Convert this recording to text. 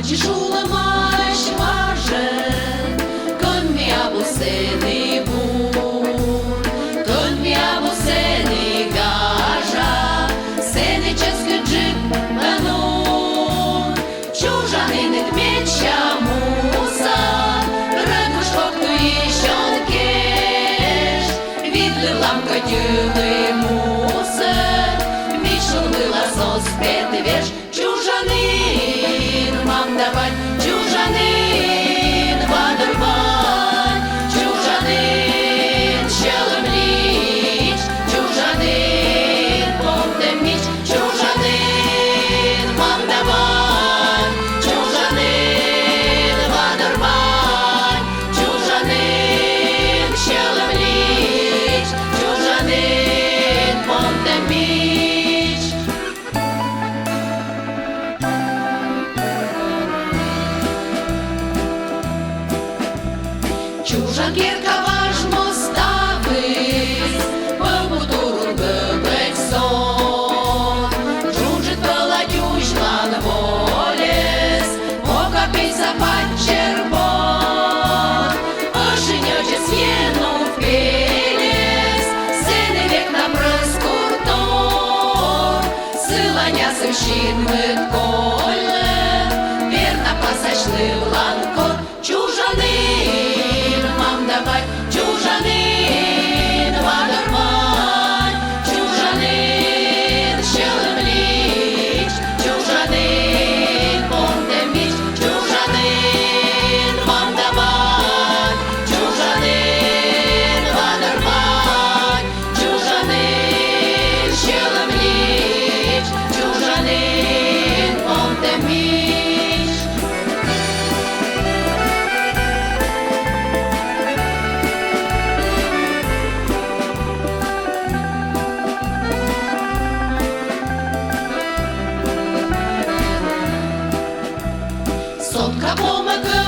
Acışula maş varje, con mi abuseni bun, con mi abuseni gaja, seni çeskıcık banun, çужанин дмеча муса, рагуш кокту ищон кеш, видли ламка дюны муса, мишун была сос петы веш, чужанин мам давай, чужанин вадурбай, чужанин щелом лич, чужанин помнем мич, чужанин мам давай, чужанин вадурбай, чужанин щелом лич, чужанин помнем мич. Чужанкірка ваш моставить, побутуру бебець сон, жужит паладюш лан волес, покапить запать чербон, ошенече с'єну в пелес, сини век на прескуртон, силаня сивщин митколе, вірна пасачлив ланкор, чужанин мам давай, чужанин вадурбай, чужанин щелем лич, чужанин помнем мич, чужанин мам давай, чужанин вадурбай, чужанин щелем лич, чужанин помнем мич. Сонка помага